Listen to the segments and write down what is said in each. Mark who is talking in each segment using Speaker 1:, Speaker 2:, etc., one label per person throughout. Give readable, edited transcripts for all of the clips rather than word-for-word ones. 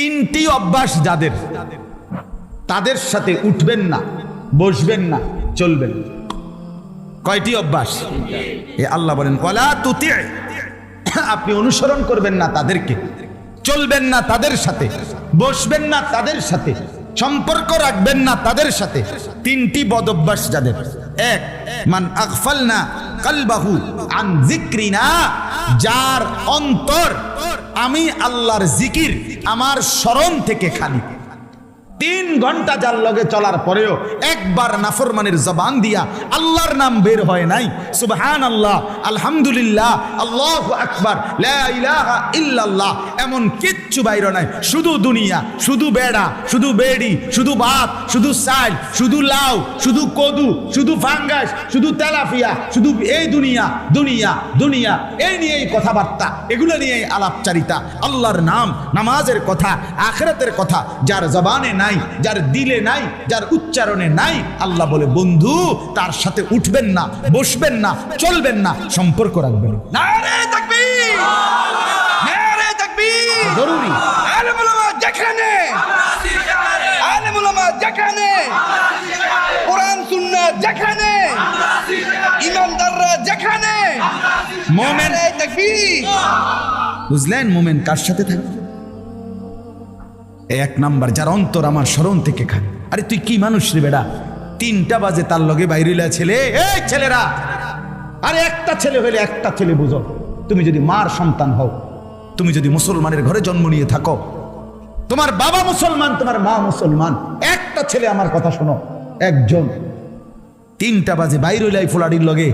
Speaker 1: তিনটি অভ্যাস যাদের, তাদের সাথে উঠবেন না, বসবেন না, চলবেন। কয়টি অভ্যাস? এ আল্লাহ বলেন ওয়ালা তুতি, আপনি অনুসরণ করবেন না তাদেরকে, চলবেন না তাদের সাথে, বসবেন না তাদের সাথে, সম্পর্ক রাখবেন না তাদের সাথে। তিনটি বদ অভ্যাস যাদের। এক, মান আগফালনা কলবাহু আন যিকরিনা, যার অন্তর আমি আল্লাহর জিকির, আমার স্মরণ থেকে খালি। 3 ঘন্টা যার লগে চলার পরেও একবার নাফরমানের জবান দিয়া আল্লাহর নাম বের হয় নাই, সুবহানাল্লাহ, আলহামদুলিল্লাহ, আল্লাহু আকবার, লা ইলাহা ইল্লাল্লাহ, এমন কিচ্ছু বাইর নাই। শুধু দুনিয়া, শুধু বেড়া, শুধু বেড়ি, শুধু ভাত, শুধু চাল, শুধু লাউ, শুধু কদু, শুধু ফাঙ্গাস, শুধু তেলাপিয়া, শুধু এই দুনিয়া দুনিয়া দুনিয়া, এই নিয়েই কথাবার্তা, এগুলো নিয়েই আলাপচারিতা। আল্লাহর নাম, নামাজের কথা, আখিরাতের কথা যার জবানে নাই, যার দিলে নাই, যার উচ্চারণে নাই, আল্লাহ বলে বন্ধু তার সাথে উঠবেন না, বসবেন না, চলবেন না, সম্পর্ক রাখবেন।
Speaker 2: নারে তাকবীর, নারে তাকবীর।
Speaker 1: জরুরি।
Speaker 2: আলেম উলামা যেখানে, আলেম উলামা যেখানে, কোরআন সুন্নাহ যেখানে, ইমানদাররা যেখানে,
Speaker 1: মোমেন,
Speaker 2: নারে তাকবীর।
Speaker 1: বুঝলেন? মোমেন কার সাথে থাকবে? এক নাম্বার, যার অন্তর আমার স্মরণ থেকে খায়। আরে তুই কি মানুষ রে বেটা? 3টা বাজে তার লগে বাইরিলা ছেলে, এই ছেলেরা, আরে একটা ছেলে হইলে একটা ছেলে বুঝো। তুমি যদি মার সন্তান হও, তুমি যদি মুসলমানের ঘরে জন্ম নিয়ে থাকো, তোমার বাবা মুসলমান, তোমার মা মুসলমান, একটা ছেলে আমার কথা শোনো, একজন 3টা বাজে বাইরিলাই ফুলাডির লগে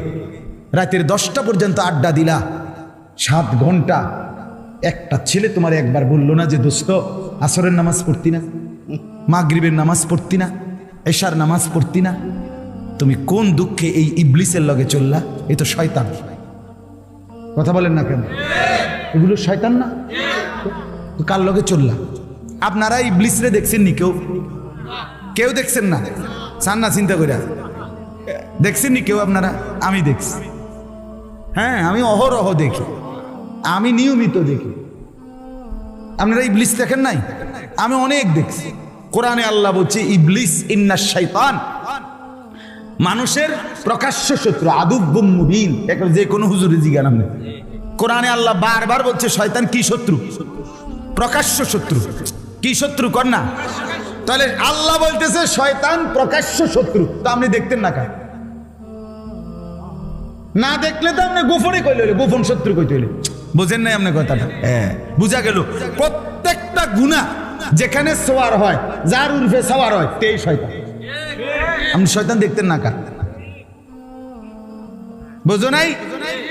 Speaker 1: রাতের 10টা পর্যন্ত আড্ডা দিলা, 7 ঘন্টা, একটা ছেলে তোমার একবার বললো না যে দোস্ত আসরের নামাজ পড়তি না, মাগরিবের নামাজ পড়তি না, এশার নামাজ পড়তি না? তুমি কোন দুঃখে এই ইবলিসের লগে চললা? এ তো শয়তান। কথা বলেন না কেন? এগুলো শয়তান না? তো কার লগে চললা? আপনারা ইবলিসরে দেখছেন নি? কেউ কেউ দেখছেন না? চান না চিন্তা করে দেখছেন নি কেউ আপনারা? আমি দেখছি, হ্যাঁ, আমি অহরহ দেখি, আমি নিয়মিত দেখি। আপনারা ইবলিস দেখেন নাই? আমি অনেক দেখছি। কোরআনে আল্লাহ বলছে ইবলিস ইন্নাশ শাইতান, মানুষের প্রকাশ্য শত্রু, আদুব্বুম মুবিন। এখন যে কোনো হুজুরে জিজ্ঞাসা নেই, কোরআনে আল্লাহ বারবার বলছে শয়তান কি শত্রু? প্রকাশ্য শত্রু। কি শত্রু কর না? তাহলে আল্লাহ বলতেছে শয়তান প্রকাশ্য শত্রু, তো আপনি দেখতেন না কেন? না দেখলে তো আপনি গোপনে কইলে, গোপন শত্রু কইতে হইলে। বুঝেন নাই আপনি কথাটা? হ্যাঁ, বুঝা গেল। প্রত্যেকটা গুনাহ যেখানে সওয়ার হয়, যার উর্ফে সওয়ার হয়, তেই শয়তান। আপনি শয়তান দেখতেন না কা? বুঝো নাই?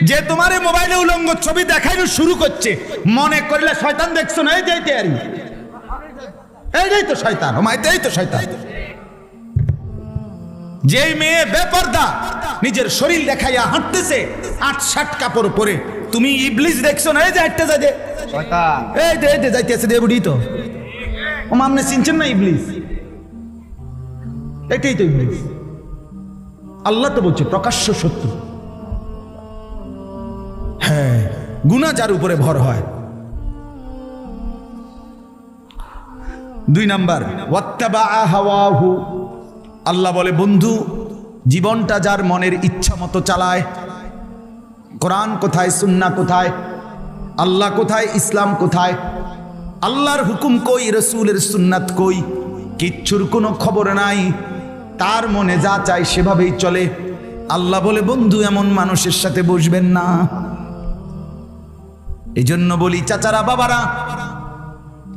Speaker 1: যে তোমার এই মোবাইলে উলঙ্গ ছবি দেখাইলো শুরু করছে, মনে করলে শয়তান দেখছো না? এই যাইতে আরি, এইটাই তো শয়তান। ও মাইতেই তো শয়তান। যেই মেয়ে বেপরদা নিজের শরীর দেখাইয়া হাঁটতেছে 8-7 কাপড় পরে, তুমি ইবলিস দেখছো না? এই যে হাঁটতে যাইতে
Speaker 2: শয়তান,
Speaker 1: এই যে যাইতেছে দেবুড়ি, তো ও মামনে চিনছেন না ইবলিস? এটাই তো ইবলিস। আল্লাহ তো বলছে প্রকাশ্য শত্রু। হ্যাঁ, গুনাহ যার উপরে ভর হয়। 2 নাম্বার, ওয়াত্তাবা হাওয়াহু, আল্লাহ বলে বন্ধু জীবনটা যার মনের ইচ্ছা মতো চালায়, কোরআন কোথায়, সুন্নাহ কোথায়, আল্লাহ কোথায়, ইসলাম কোথায়, আল্লাহর হুকুম কই, রসুলের সুন্নাত কই, কিচ্ছুর কোনো খবর নাই, তার মনে যা চায় সেভাবেই চলে। আল্লাহ বলে বন্ধু এমন মানুষের সাথে বসবেন না। এই জন্য বলি চাচারা, বাবারা,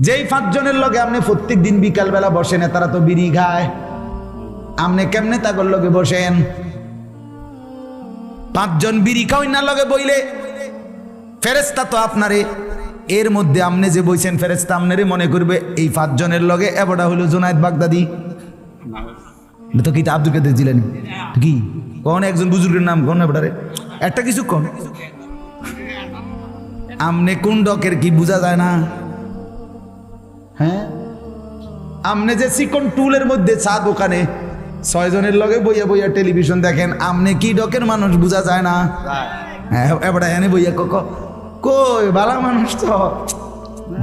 Speaker 1: যেই 5 জনের লগে আপনি প্রত্যেক দিন বিকাল বেলা বসেন, তারা তো বিড়ি খায়, আপনি কেমনে তাগর লগে বসেন? 5 জন বিড়ি খাওই না লগে বইলে ফেরেশতা তো আপনারে, এর মধ্যে আপনি যে বইছেন ফেরেশতা আপনারে মনে করবে এই 5 জনের লগে এবড়া হলো জুনায়েদ বাগদাদি, তো কি আব্দুল কাদের জিলানী, কি কোন একজন বুজুর্গের নাম কোন এবড়ারে একটা কিছু কোন? আমনে কোন ডকের কি বোঝা যায় না? হ্যাঁ, আমনে যে চিকন টুলের মধ্যে চা দোকানে 6 জনের লগে বইয়া বইয়া টেলিভিশন দেখেন, আমনে কি ডকের মানুষ বোঝা যায় না? হ্যাঁ, এবড়া এনে বইয়া কই বালা মানুষ তো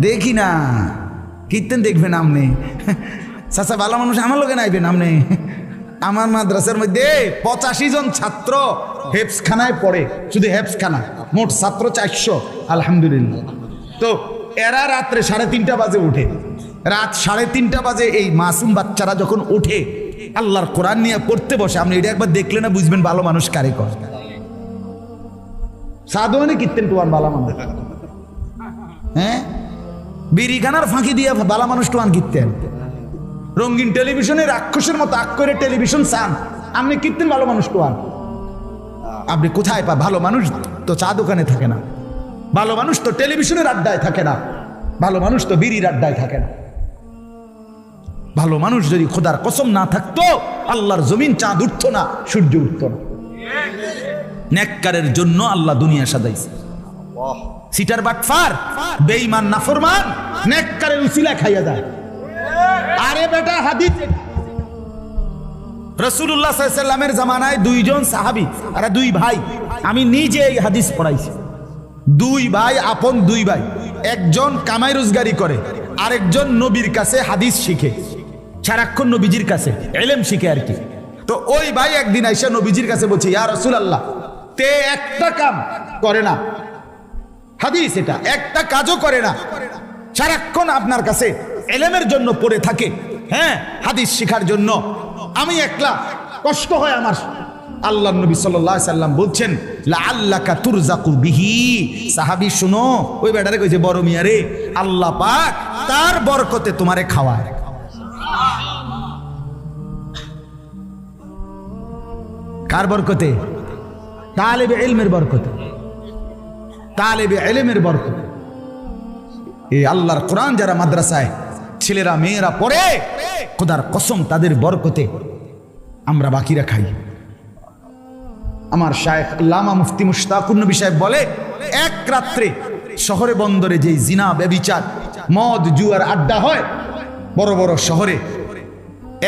Speaker 1: দেখি না, কীর্তন দেখবেন আমনে, চাচা ভালো মানুষ আমার লোকে নাইবেন আমনে। আমার মাদ্রাসার মধ্যে 85 জন ছাত্র হেফসখানায় পড়ে, শুধু হেফসখানা, মোট ছাত্র 400 আলহামদুলিল্লাহ। তো এরা রাত্রে 3:30 বাজে উঠে, রাত 3:30 বাজে এই মাসুম বাচ্চারা যখন উঠে আল্লাহর কোরআন নিয়ে পড়তে বসে, আপনি এটা একবার দেখলে না বুঝবেন ভালো মানুষ কারে কর। সাধুয়ানি কীর্তন টুয়ান ভালো মানুষ, হ্যাঁ বিড়িখানার ফাঁকি দিয়ে ভালো মানুষ টুয়ান কীর্তেন। রঙিন টেলিভিশনে রাক্ষসের মতো আগ করে টেলিভিশন চান, আপনি কীর্তেন ভালো মানুষ টুয়ান। আপনি কোথায় পা? ভালো মানুষ তো চা দোকানে থাকে না, ভালো মানুষ তো টেলিভিশনের আড্ডায় থাকে না, ভালো মানুষ তো বিড়ির আড্ডায় থাকে না। ভালো মানুষ যদি খোদার কসম না থাকতো আল্লাহর জমিন চাঁদ উঠতো না, সূর্য উঠতো না। নেককারের জন্য আল্লাহ দুনিয়া সাজাইছে। সিটার বাটফার বেঈমান নাফরমান নেককারের উসিলা খাইয়া যায়। আরে বেটা হাদিস রাসূলুল্লাহ সাল্লাল্লাহু আলাইহি ওয়াসাল্লামের জামানায় 2 জন সাহাবী আর 2 ভাই, আমি নিজে এই হাদিস পড়াইছি। 2 ভাই, আপন 2 ভাই, একজন কামাই রোজগারি করে, আরেকজন নবীর কাছে হাদিস শিখে, সারাক্ষণ নবীজির কাছে ইলম শিখে আর কি। তো ওই ভাই একদিন আইসা নবীজির কাছে বলছে, ইয়া রাসূলুল্লাহ, তে একটা কাম করে না, হাদিস এটা একটা কাজও করে না, সারাক্ষণ আপনার কাছে ইলমের জন্য পড়ে থাকে, হ্যাঁ হাদিস শেখার জন্য, আমি একলা কষ্ট হয় আমার। আল্লাহর নবী সাল্লাল্লাহু আলাইহি সাল্লাম বলছেন, লাআল্লাকা তুরজাকু বিহি। সাহাবী শুনো, ওই বেটারে কইছে, বড় মিয়া রে, আল্লাহ পাক তার বরকতে তোমারে খাওয়ায়। কার বরকতে? তালেবে ইলমের বরকতে, তালেবে ইলমের বরকতে। এই আল্লাহর কোরআন যারা মাদ্রাসায় ছেলেরা মেয়েরা পড়ে, খোদার কসম তাদের বরকতে আমরা বাকিরা খাই। আমার শায়েখ আল্লামা মুফতি মুশতাকুর নবী সাহেব বলে, এক রাত্রে শহরে বন্দরে যে জিনা ব্যভিচার মদ জুয়ার আড্ডা হয় বড় বড় শহরে,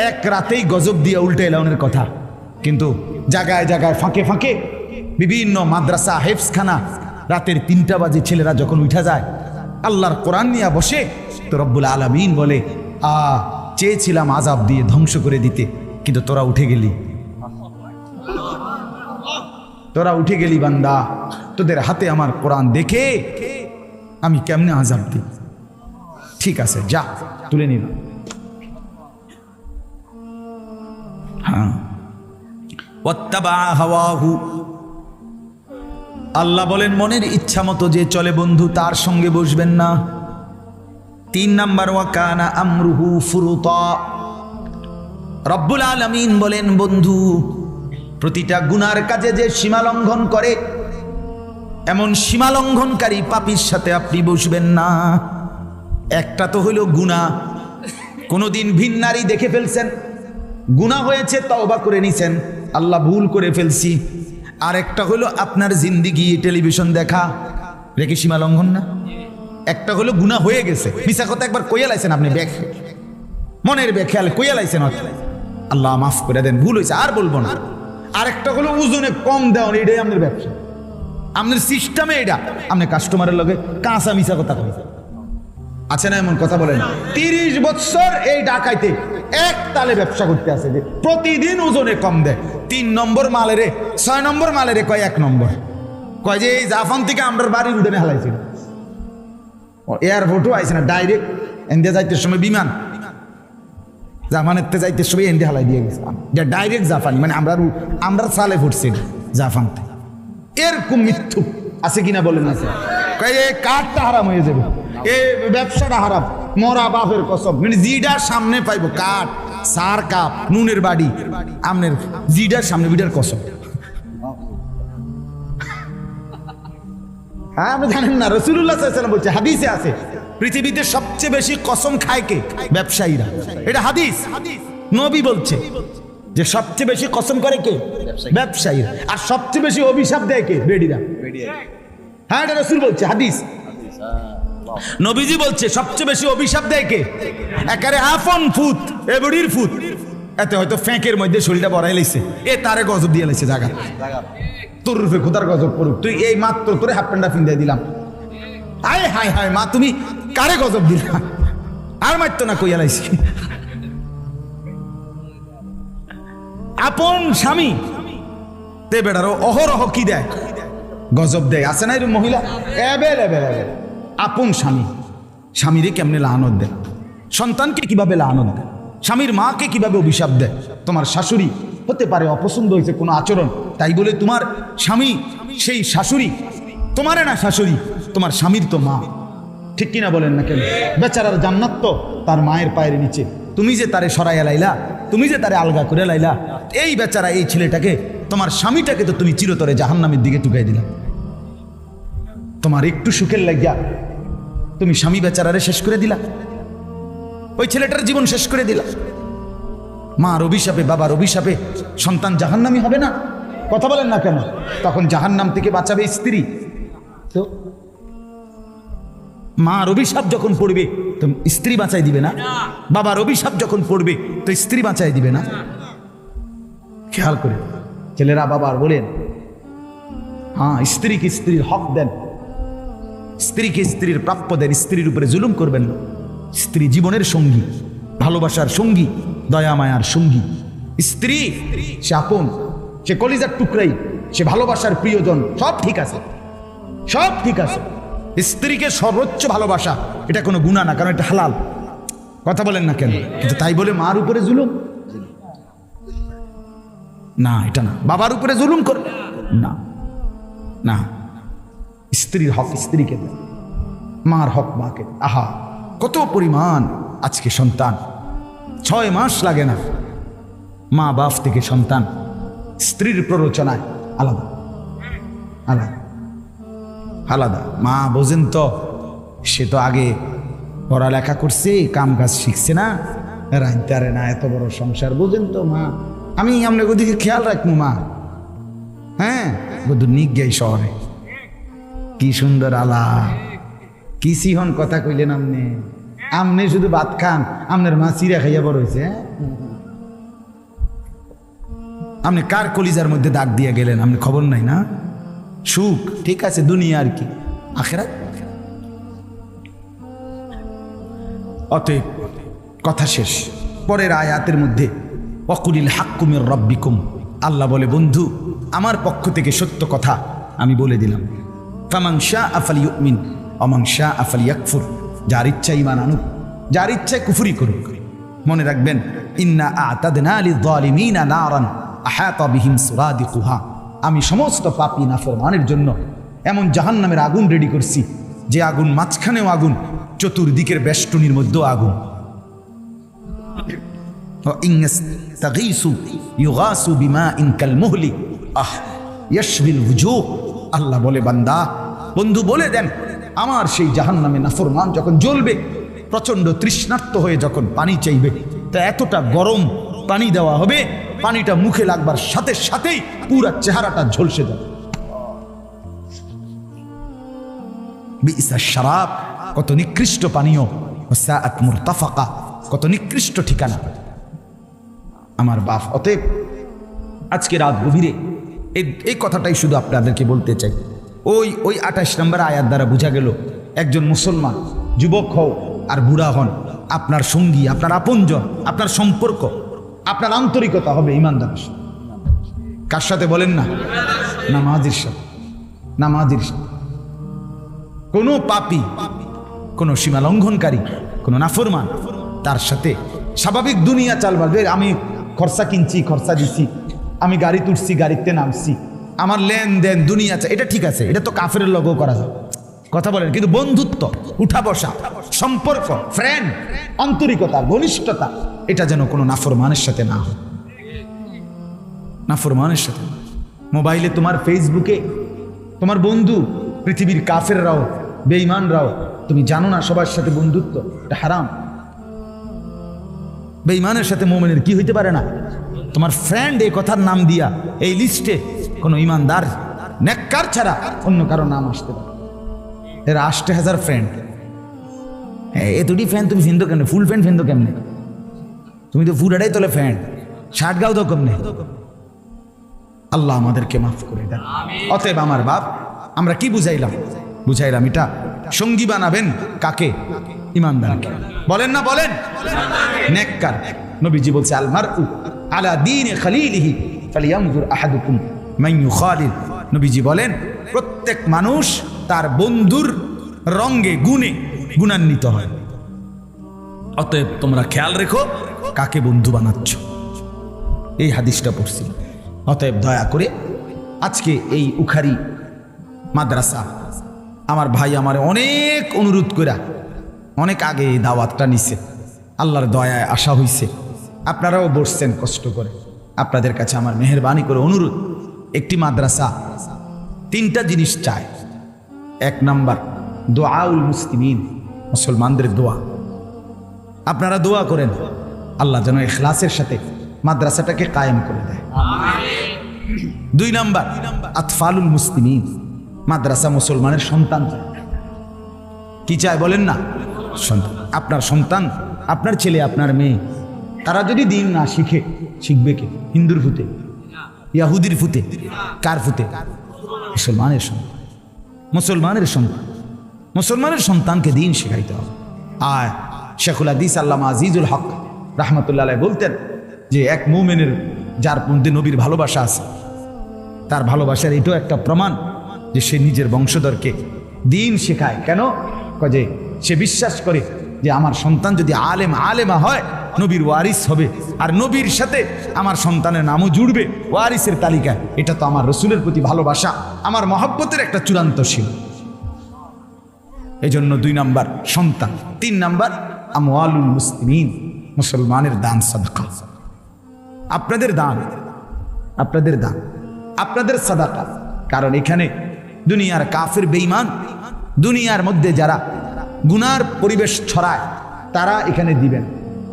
Speaker 1: এক রাতেই গজব দিয়ে উল্টে এলাউনের কথা। কিন্তু জায়গায় জায়গায় ফাঁকে ফাঁকে বিভিন্ন মাদ্রাসা হেফসখানা রাতের 3টা বাজে ছেলেরা যখন উঠা যায় আল্লাহর কোরআন নিয়ে বসে, তো রব্বুল আলামিন বলে, চেয়েছিলাম আযাব দিয়ে ধ্বংস করে দিতে, কিন্তু তোরা উঠে গেলি, তোরা উঠে গেলি বান্দা, তোদের হাতে আমার কোরআন দেখে আমি কেমনে আযাব দিই। ঠিক আছে, যা তুলে নিলাম। হ্যাঁ, ওয়াত্তাবা হাওয়াহু, আল্লাহ বলেন মনের ইচ্ছা মতো যে চলে বন্ধু তার সঙ্গে বসবেন না। 3 নাম্বার, ওয়া কানা আমরুহু ফুরুতা। রব্বুল আলামিন বলেন বন্ধু, প্রতিটা গুনার কাজে যে সীমা লঙ্ঘন করে, এমন সীমা লঙ্ঘনকারী পাপীর সাথে আপনি বসবেন না। একটা তো হইল গুনাহ, কোনোদিন ভিন নারী দেখে ফেলছেন, গুনাহ হয়েছে, তওবা করে নিছেন, আল্লাহ ভুল করে ফেলছি। আর একটা হলো আপনার জিন্দিগি টেলিভিশন দেখা, রেখে সীমা লঙ্ঘন না? একটা হলো গুনাহ হয়ে গেছে, মিছা কথা একবার কইয়া লাইছেন আপনি, মনের বেখেয়াল কইয়া লাইছেন, আল্লাহ মাফ করে দেন, ভুল হয়েছে আর বলবো না। আরেকটা হলো ওজনে কম দেওয়া, এটাই আপনার ব্যবসা, আপনার সিস্টেমে এটা, আপনি কাস্টমারের লগে কাঁচা মিছা কথা কই আছে না? এমন কথা বলেন, 30 বছর এই ঢাকাইতে এক তালে ব্যবসা করতে আছে, যে প্রতিদিন ওজনে কম দেয়। 3 নম্বর মালেরে 6 নম্বর মালেরে কয় 1 নম্বর, কয় যে এই জাফান থেকে আমরা বাড়ির উঠে হালাইছিল, এয়ারপোর্টও আইছে না, ডাইরেক্ট ইন্ডিয়া যাইতে সময় বিমান, জাপানের যাইতে সময় ইন্ডিয়া হালাই দিয়ে গেছে, ডাইরেক্ট জাপানি, মানে আমরা সালে ফুটছি জাপান থেকে। এরকম মৃত্যু আছে কিনা বলেন না? কয় এই কাঠটা হারাম হয়ে যাবে, এই ব্যবসাটা হারাম, মরা বাপের কসম, মানে জিডার সামনে পাইবো কাঠ, সার কাপ, নুনের বাড়ি, আমনের জিডার সামনে বিডার কসম। হ্যাঁ, আপনি জানেন না, রাসূলুল্লাহ সাল্লাল্লাহু আলাইহি ওয়াসাল্লাম বলছে, হাদিসে আছে, পৃথিবীতে সবচেয়ে বেশি কসম খায় কে? ব্যবসায়ীরা। এটা হাদিস, নবী বলছে যে সবচেয়ে বেশি কসম করে কে? ব্যবসায়ীরা। আর সবচেয়ে বেশি অভিশাপ দেয় কে? বেডিরা। হ্যাঁ, এটা রাসূল বলছে, হাদিস, নবীজি বলছে সবচেয়ে বেশি অভিশাপ দেয় কে? একারে আফন ফুত, এ বডির ফুত, এতে হয়তো ফ্যাঁকের মধ্যে শরীরটা বড়াই লাইছে, এ তারে গজব দিয়ে লাইছে জায়গা, তোর রূপে খোদার গজব করুক, তুই এই মাত্র তোরে হাফ প্যান্টটা ফিন্দাই দিলাম, হায় হায় হায় মা, তুমি কারে গজব দিলা? আর মারতো না কইয়া লাইছি। আপন স্বামী তে বেড়ারও অহরহ কি দেয়, গজব দেয়। আছে না এরকম মহিলা? আপন স্বামী, স্বামীরে কেমনে লানত দেয়, সন্তানকে কিভাবে লানত দেয়, স্বামীর মাকে কিভাবে অভিশাপ দেয়। তোমার শাশুড়ি হতে পারে অপছন্দ হয়েছে কোনো আচরণ, তাই বলে তোমার স্বামী সেই শাশুড়ি তোমারে না, শাশুড়ি তোমার স্বামীর তো মা, ঠিক কিনা বলেন না কেন? বেচারার জান্নাত তো তার মায়ের পায়ের নিচে। তুমি যে তারে সরাইয়া লাইলা, তুমি যে তারে আলগা করে লাইলা, এই বেচারা এই ছেলেটাকে, তোমার স্বামীটাকে তো তুমি চিরতরে জাহান্নামের দিকে টুকাই দিলা। তোমার একটু সুখের লাগিয়া তুমি স্বামী বেচারারে শেষ করে দিলা, ওই ছেলেটার জীবন শেষ করে দিলা। মার অভিশাপে, বাবার অভিশাপে সন্তান জাহান্নামী হবে না? কথা বলেন না কেন? তখন জাহান্নাম থেকে বাঁচাবে স্ত্রী। তো মার অভিশাপ যখন পড়বে তো স্ত্রী বাঁচাই দিবে না? বাবার অভিশাপ যখন পড়বে তো স্ত্রী বাঁচাই দিবে না? খেয়াল করে ছেলেরা বাবার বলেন, হ্যাঁ স্ত্রীকে স্ত্রীর হক দেন, স্ত্রীকে স্ত্রীর প্রাপ্য দেন, স্ত্রীর উপরে জুলুম করবেন না। স্ত্রী জীবনের সঙ্গী, ভালোবাসার সঙ্গী, দয়া মায়ার সঙ্গী। স্ত্রী সে আপন, সে কলিজার টুকরাই, সে ভালোবাসার প্রিয়জন, সব ঠিক আছে, সব ঠিক আছে। স্ত্রীকে সর্বোচ্চ ভালোবাসা এটা কোনো গুনাহ না, কারণ এটা হালাল। কথা বলেন না কেন? কিন্তু তাই বলে মার উপরে জুলুম না, এটা না। বাবার উপরে জুলুম করবে না, না। স্ত্রীর হক স্ত্রীকে দেন, মার হক মাকে। আহা কত পরিমাণ আজকে সন্তান 6 মাস লাগে না, মা বাপ থেকে সন্তান স্ত্রীর প্ররোচনায় আলাদা আলাদা আলাদা। মা বোঝেন তো, সে তো আগে পড়ালেখা করছে, কাম কাজ শিখছে না, রাইতারে না, এত বড় সংসার। বোঝেন তো মা, আমি আপনাকে ওদিকে খেয়াল রাখবো মা। হ্যাঁ বুধ নিক গে শহরে, কি সুন্দর আলা, কি সিহন কথা কইলেন আপনি। আমনে শুধু ভাত খান, আপনার মা চিরা খাইয়া বড় হয়েছে। আপনি কার কলিজার মধ্যে দাগ দিয়ে গেলেন, আপনি খবর নাই না? সুখ ঠিক আছে, দুনিয়া আর কি, আখিরাত। অতএব কথা শেষ। পরের আয়াতের মধ্যে ওয়াকুলিল হাক্কু মির রাব্বিকুম, আল্লাহ বলে বন্ধু আমার পক্ষ থেকে সত্য কথা আমি বলে দিলাম। ফামান শাআ ফালিয়ুমিন ওয়া মান শাআ ফালিয়াকফুর, যার ইচ্ছা ঈমান আনুক, যার ইচ্ছা কুফরি করুক। মনে রাখবেন, ইন্না আ'তাদনা লিয-যালিমিনা নারান আহাতা বিহিম সুরাদিকুহা, আমি সমস্ত পাপী নাফরমানের জন্য এমন জাহান্নামের আগুন রেডি করছি, যে আগুন মাঝখানেও আগুন, চতুর্দিকের বেষ্টনীর মধ্যেও আগুন। আল্লাহ বলে বান্দা বন্ধু বলে দেন, আমার সেই জাহান্নামে নাফরমান যখন জ্বলবে, প্রচন্ড তৃষ্ণার্ত হয়ে যখন পানি চাইবে, তা এতটা গরম পানি দেওয়া হবে, পানিটা মুখে লাগবার সাথে সাথেই পুরা চেহারাটা ঝলসে যাবে। বিইসা শারাব, কত নিকৃষ্ট পানীয়, ওয়াসাআত মুরতাফাকা, কত নিকৃষ্ট ঠিকানা আমার বাপ। অতএব আজকে রাত গভীরে এই কথাটাই শুধু আপনাদেরকে বলতে চাই। ওই 28 নম্বর আয়াত দ্বারা বোঝা গেল, একজন মুসলমান যুবক হও আর বুড়া হন, আপনার সঙ্গী, আপনার আপনজন, আপনার সম্পর্ক, আপনার আন্তরিকতা হবে ঈমানদারের সাথে। কার সাথে বলেন না? নামাজের সাথে, নামাজের সাথে। কোনো পাপী, কোনো সীমা লঙ্ঘনকারী, কোনো নাফরমান, তার সাথে স্বাভাবিক দুনিয়া চালবে। আমি খরচা কিনছি, খরচা দিছি, আমি গাড়ি তুলছি, গাড়িতে নামছি, আমার লেনদেন দুনিয়া, এটা ঠিক আছে, এটা তো কাফেরের লগও করা যায়। কথা বলেন, কিন্তু বন্ধুত্ব, উঠা বসা, সম্পর্ক, ফ্রেন্ড, আন্তরিকতা, ঘনিষ্ঠতা, এটা যেন কোনো নাফরমানের সাথে না হয়, নাফরমানের সাথে। মোবাইলে তোমার ফেসবুকে তোমার বন্ধু পৃথিবীর কাফেররাও, বেঈমানরাও, তুমি জানো না সবার সাথে বন্ধুত্ব এটা হারাম। বেঈমানের সাথে মুমিনের কি হইতে পারে না? তোমার ফ্রেন্ড এই কথার নাম দিয়া এই লিস্টে কোনো ইমানদার নেককার ছাড়া অন্য কারো নাম আসতে পারে। এর 80,000 ফ্রেন্ড, এ দুটি ফ্রেন্ড তুমি ফিন্দো কেমনে? ফুল ফ্রেন্ড ফিন্দো কেমনে? তুমি তো ফুলাটাই তোলে ফ্রেন্ড, শার্ট গাও তো কেমনে? আল্লাহ আমাদেরকে মাফ করে দেন। অতএব আমার বাপ, আমরা কি বুঝাইলাম? বুঝাইলাম এটা সঙ্গী বানাবেন কাকে? ইমানদারকে। বলেন না বলেন? নেককার। নবীজি বলছে আল মারউ আলা দীনি খালিলিহি ফালিয়ানজুর আহাদুকুম মান ইউখালিল। নবীজি বলেন প্রত্যেক মানুষ তার বন্ধুর রঙে গুণে গুণান্বিত হয়। অতএব তোমরা খেয়াল রেখো কাকে বন্ধু বানাচ্ছ। এই হাদিসটা পড়ছি। অতএব দয়া করে আজকে এই উখারি মাদ্রাসা আমার ভাই আমার অনেক অনুরোধ করে অনেক আগে এই দাওয়াতটা নিছে, আল্লাহর দয়ায় আসা হইছে। আপনারাও বসছেন কষ্ট করে। আপনাদের কাছে আমার মেহেরবানি করে অনুরোধ, একটি মাদ্রাসা তিনটা জিনিস চায়। এক নাম্বার দোয়াউল মুসলিমিন, মুসলমানদের দোয়া। আপনারা দোয়া করেন আল্লাহ যেন ইখলাসের সাথে মাদ্রাসাটাকে কায়েম করে দেয়। দুই নাম্বার আতফালুল মুসলিমিন, মাদ্রাসা মুসলমানের সন্তান চায়। কি চায় বলেন না? সন্তান। আপনার সন্তান, আপনার ছেলে, আপনার মেয়ে, তারা যদি দিন না শিখে, শিখবে কে? হিন্দুর ফুতে, ইয়াহুদির ফুতে, কার ফুতে? মুসলমানের সন্তান। মুসলমানের সন্তান, মুসলমানের সন্তানকে দিন শেখাইতে হবে। আর শেখুল হাদিস আল্লামা আজিজুল হক রাহমাতুল্লাহ আলাইহি বলতেন যে এক মুমিনের যার মধ্যে নবীর ভালোবাসা আছে, তার ভালোবাসার এটাও একটা প্রমাণ যে সে নিজের বংশধরকে দিন শেখায়। কেন? যে সে বিশ্বাস করে যে আমার সন্তান যদি আলেমা হয় নবীর ওয়ারিস হবে, আর নবীর সাথে আমার সন্তানের নামও জুড়বে ওয়ারিসের তালিকায়। এটা তো আমার রসুলের প্রতি ভালোবাসা, আমার মহব্বতের একটা চূড়ান্ত ছিল। এই জন্য দুই নাম্বার সন্তান। তিন নাম্বার আমওয়ালুল মুসলিমিন, মুসলমানের দান সাদাকা। আপনাদের দান, আপনাদের দান, আপনাদের সাদাকা। কারণ এখানে দুনিয়ার কাফের বেঈমান, দুনিয়ার মধ্যে যারা গুনার পরিবেশ ছড়ায় তারা এখানে দিবেন।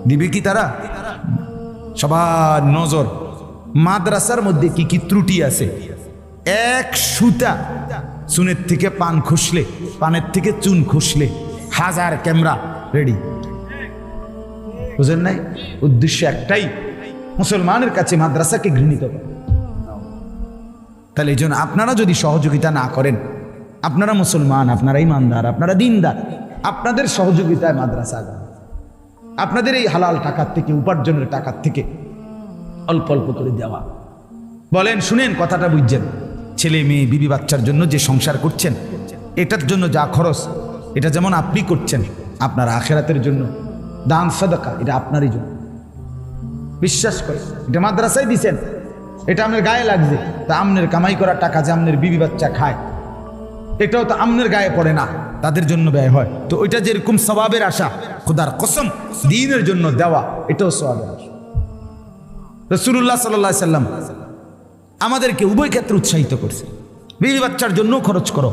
Speaker 1: দিবে কি তারা? সবার নজর মাদ্রাসার মধ্যে কি কি ত্রুটি আছে। এক সুতা চুনের থেকে পান খুসলে, পানের থেকে চুন খুসলে 1000 ক্যামেরা রেডি। বুঝেন নাই? উদ্দেশ্য একটাই, মুসলমানের কাছে মাদ্রাসাকে ঘৃণিত করে। তাহলে এই জন্য আপনারা যদি সহযোগিতা না করেন, আপনারা মুসলমান, আপনারা ইমানদার, আপনারা দিনদার, আপনাদের সহযোগিতায় মাদ্রাসা আগাবে। আপনাদের এই হালাল টাকার থেকে, উপার্জনের টাকার থেকে অল্প অল্প করে দেওয়া। বলেন, শুনেন কথাটা বুঝছেন? ছেলে মেয়ে বিবি বাচ্চার জন্য যে সংসার করছেন, এটার জন্য যা খরচ, এটা যেমন আপনি করছেন, আপনার আখেরাতের জন্য দান সাদাকা এটা আপনারই জন্য। বিশ্বাস করে এটা মাদ্রাসায় দিছেন, এটা আপনার গায়ে লাগছে, তা আমনের কামাই করা টাকা যে আমনের বিবি বাচ্চা খায়, এটাও তো আমনের গায়ে পড়ে না, তাদের জন্য ব্যয় হয়। তো ওইটা যেরকম সওয়াবের আশা, খোদার কসম দ্বীনের জন্য দেওয়া, এটাও সওয়াবের আশা। রাসূলুল্লাহ সাল্লাল্লাহু আলাইহি সাল্লাম আমাদেরকে উভয় ক্ষেত্রে উৎসাহিত করছে। বিবি বাচ্চার জন্য খরচ করো,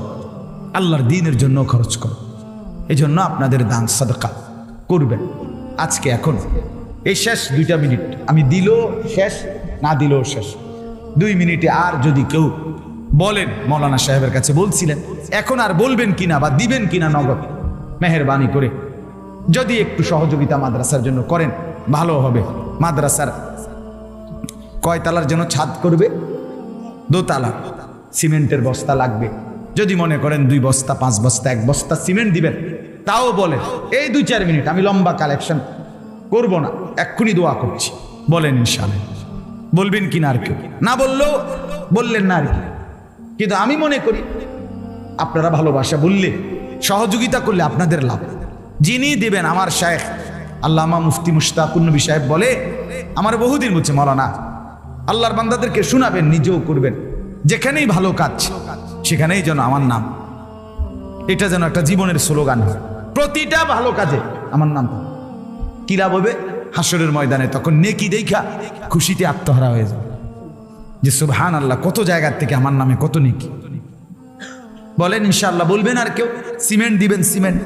Speaker 1: আল্লাহর দ্বীনের জন্য খরচ করো। এই জন্য আপনাদের দান সাদাকা করবেন। আজকে এখন এই শেষ 2টা মিনিট, আমি দিলেও শেষ, না দিলেও শেষ। 2 মিনিটে আর যদি কেউ বলেন, মৌলানা সাহেবের কাছে বলছিলেন, এখন আর বলবেন কিনা বা দিবেন কিনা নগদ, মেহেরবানি করে যদি একটু সহযোগিতা মাদ্রাসার জন্য করেন ভালো হবে। মাদ্রাসার কয়তলার যেন ছাদ করবে? 2 তলা। সিমেন্টের বস্তা লাগবে। যদি মনে করেন 2 বস্তা, 5 বস্তা, 1 বস্তা সিমেন্ট দিবেন, তাও বলেন। এই 2-4 মিনিট, আমি লম্বা কালেকশন করব না, এক্ষুনি দোয়া করছি। বলেন ইনশাআল্লাহ। বলবেন কিনা আর কেউ? না বললেও বললেন না আর কি। কিন্তু আমি মনে করি আপনারা ভালোবাসা বললে, সহযোগিতা করলে আপনাদের লাভ। যিনি দিবেন, আমার শায়েখ আল্লামা মুফতি মুশতাকুন নবী সাহেব বলে, আমার বহুদিন বলছে, মৌলানা আল্লাহর বান্দাদেরকে শোনাবেন, নিজেও করবেন, যেখানেই ভালো কাজ সেখানেই যেন আমার নাম, এটা যেন একটা জীবনের স্লোগান হয়। প্রতিটা ভালো কাজে আমার নাম। কি লাভ হবে? হাসরের ময়দানে তখন নেকি দেখা খুশিতে আত্মহারা হয়ে যাবে, যে সুবহানাল্লাহ, কত জায়গার থেকে আমার নামে কত নেকি। বলেন ইনশাআল্লাহ। বলবেন আর কেউ? সিমেন্ট দিবেন, সিমেন্ট